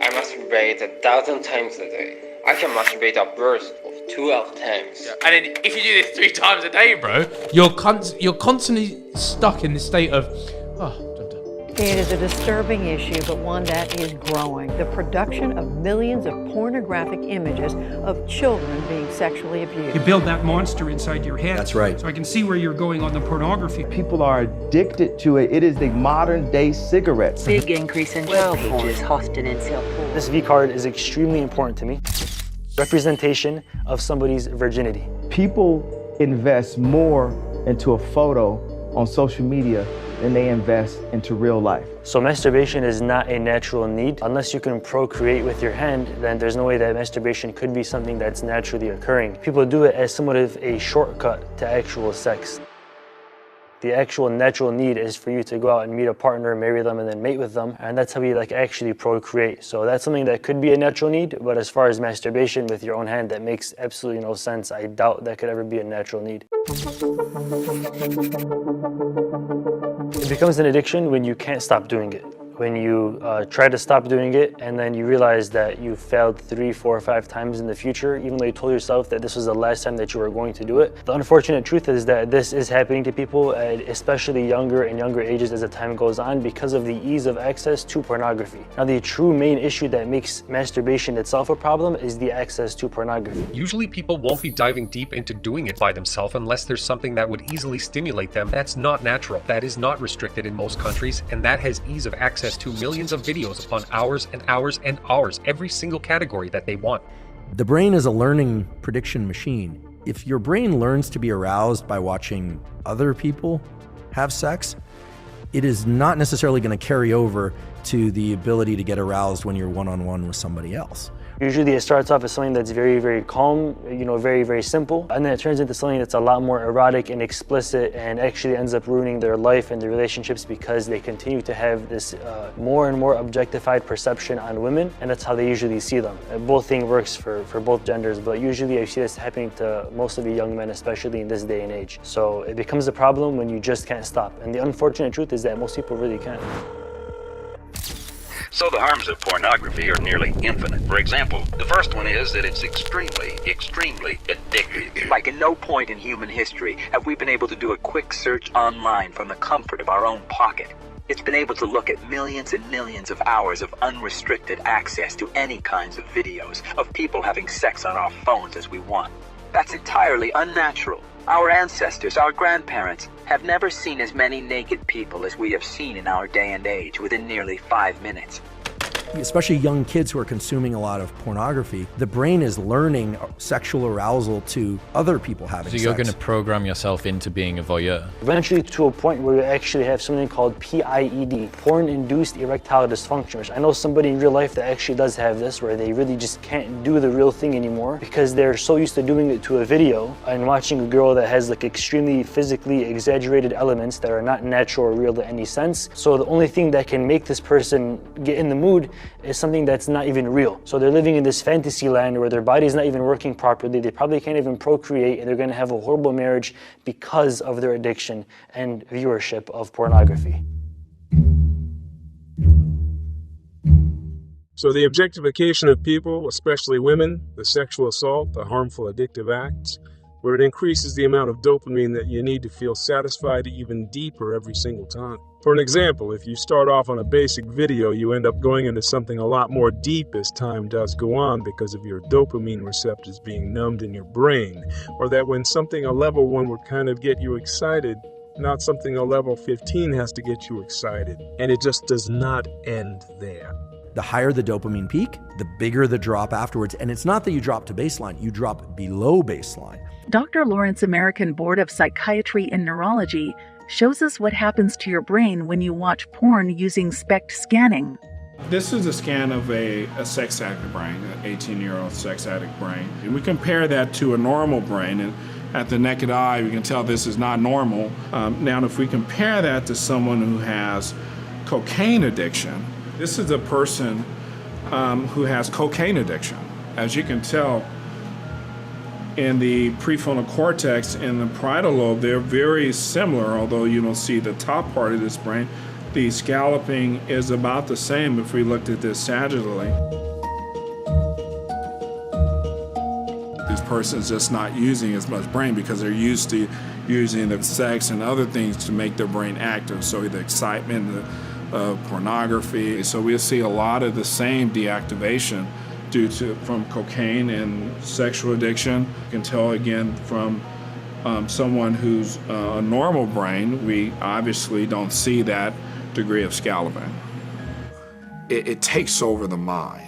I masturbate 1,000 times a day. I can masturbate a burst of 12 times. Yeah. And then if you do this 3 times a day, bro, you're constantly stuck in the state of, It is a disturbing issue, but one that is growing. The production of millions of pornographic images of children being sexually abused. You build that monster inside your head. That's right. So I can see where you're going on the pornography. People are addicted to it. It is the modern day cigarettes. Big increase in child pages hosted in Singapore. This V card is extremely important to me. Representation of somebody's virginity. People invest more into a photo on social media than they invest into real life. So masturbation is not a natural need. Unless you can procreate with your hand, then there's no way that masturbation could be something that's naturally occurring. People do it as somewhat of a shortcut to actual sex. The actual natural need is for you to go out and meet a partner, marry them, and then mate with them. And that's how we actually procreate. So that's something that could be a natural need, but as far as masturbation with your own hand, that makes absolutely no sense. I doubt that could ever be a natural need. It becomes an addiction when you can't stop doing it. When you try to stop doing it and then you realize that you failed 3, 4, 5 times in the future, even though you told yourself that this was the last time that you were going to do it. The unfortunate truth is that this is happening to people at especially younger and younger ages as the time goes on because of the ease of access to pornography. Now, the true main issue that makes masturbation itself a problem is the access to pornography. Usually people won't be diving deep into doing it by themselves unless there's something that would easily stimulate them. That's not natural. That is not restricted in most countries, and that has ease of access to millions of videos upon hours and hours and hours, every single category that they want. The brain is a learning prediction machine. If your brain learns to be aroused by watching other people have sex, it is not necessarily going to carry over to the ability to get aroused when you're one-on-one with somebody else. Usually it starts off as something that's very, very calm, very, very simple, and then it turns into something that's a lot more erotic and explicit and actually ends up ruining their life and their relationships because they continue to have this more and more objectified perception on women, and that's how they usually see them. Both thing works for both genders, but usually I see this happening to most of the young men, especially in this day and age. So it becomes a problem when you just can't stop, and the unfortunate truth is that most people really can't. So the harms of pornography are nearly infinite. For example, the first one is that it's extremely addictive. Like at no point in human history have we been able to do a quick search online from the comfort of our own pocket. It's been able to look at millions and millions of hours of unrestricted access to any kinds of videos of people having sex on our phones as we want. That's entirely unnatural. Our ancestors, our grandparents, have never seen as many naked people as we have seen in our day and age within nearly 5 minutes. Especially young kids who are consuming a lot of pornography, the brain is learning sexual arousal to other people having sex. So you're going to program yourself into being a voyeur? Eventually to a point where you actually have something called PIED, porn-induced erectile dysfunction, which I know somebody in real life that actually does have this, where they really just can't do the real thing anymore because they're so used to doing it to a video and watching a girl that has extremely physically exaggerated elements that are not natural or real in any sense. So the only thing that can make this person get in the mood is something that's not even real. So they're living in this fantasy land where their body's not even working properly, they probably can't even procreate, and they're going to have a horrible marriage because of their addiction and viewership of pornography. So the objectification of people, especially women, the sexual assault, the harmful addictive acts, where it increases the amount of dopamine that you need to feel satisfied even deeper every single time. For an example, if you start off on a basic video, you end up going into something a lot more deep as time does go on because of your dopamine receptors being numbed in your brain, or that when something a level 1 would kind of get you excited, not something a level 15 has to get you excited, and it just does not end there. The higher the dopamine peak, the bigger the drop afterwards, and it's not that you drop to baseline, you drop below baseline. Dr. Lawrence American Board of Psychiatry and Neurology shows us what happens to your brain when you watch porn using SPECT scanning. This is a scan of a sex addict brain, an 18-year-old sex addict brain. And we compare that to a normal brain, and at the naked eye, we can tell this is not normal. Now, if we compare that to someone who has cocaine addiction, this is a person who has cocaine addiction. As you can tell, in the prefrontal cortex and the parietal lobe, they're very similar, although you don't see the top part of this brain. The scalloping is about the same if we looked at this sagittally. This person's just not using as much brain because they're used to using the sex and other things to make their brain active. So the excitement of pornography. So we'll see a lot of the same deactivation from cocaine and sexual addiction. You can tell again from someone who's a normal brain, we obviously don't see that degree of scalloping. It takes over the mind.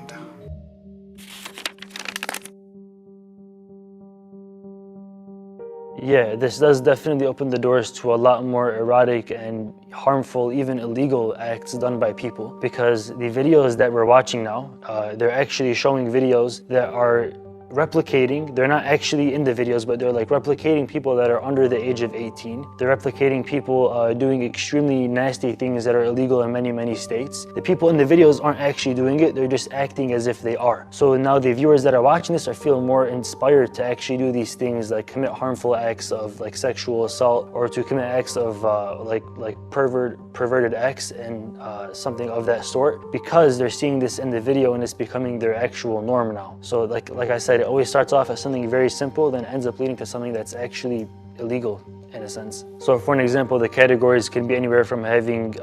Yeah, this does definitely open the doors to a lot more erotic and harmful, even illegal acts done by people, because the videos that we're watching now, they're actually showing videos that are replicating, they're not actually in the videos, but they're like replicating people that are under the age of 18. They're replicating people doing extremely nasty things that are illegal in many, many states. The people in the videos aren't actually doing it, they're just acting as if they are. So now the viewers that are watching this are feeling more inspired to actually do these things, like commit harmful acts of like sexual assault, or to commit acts of perverted acts and something of that sort, because they're seeing this in the video and it's becoming their actual norm now. So like I said, it always starts off as something very simple, then ends up leading to something that's actually illegal in a sense. So for an example, the categories can be anywhere from having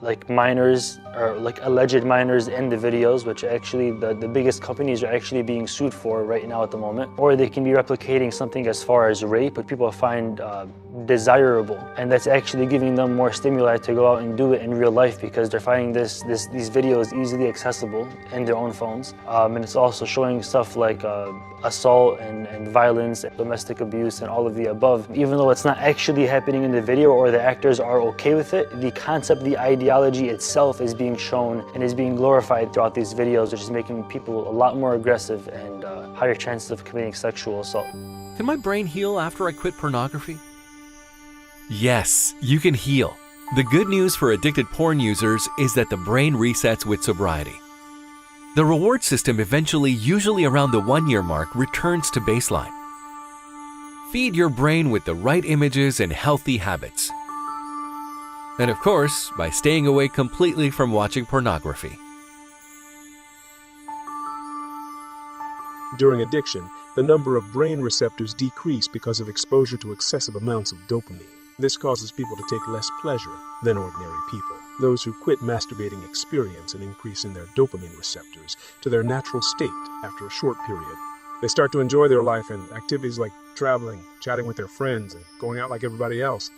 like minors or like alleged minors in the videos, which actually the biggest companies are actually being sued for right now at the moment. Or they can be replicating something as far as rape, which people find desirable, and that's actually giving them more stimuli to go out and do it in real life because they're finding these videos easily accessible in their own phones. And it's also showing stuff like assault and violence and domestic abuse and all of the above. Even though it's not actually happening in the video or the actors are okay with it, the concept, the ideology itself is being shown and is being glorified throughout these videos, which is making people a lot more aggressive and higher chances of committing sexual assault. Can my brain heal after I quit pornography? Yes, you can heal. The good news for addicted porn users is that the brain resets with sobriety. The reward system eventually, usually around the 1-year mark, returns to baseline. Feed your brain with the right images and healthy habits. And of course, by staying away completely from watching pornography. During addiction, the number of brain receptors decrease because of exposure to excessive amounts of dopamine. This causes people to take less pleasure than ordinary people. Those who quit masturbating experience an increase in their dopamine receptors to their natural state after a short period. They start to enjoy their life and activities like traveling, chatting with their friends, and going out like everybody else.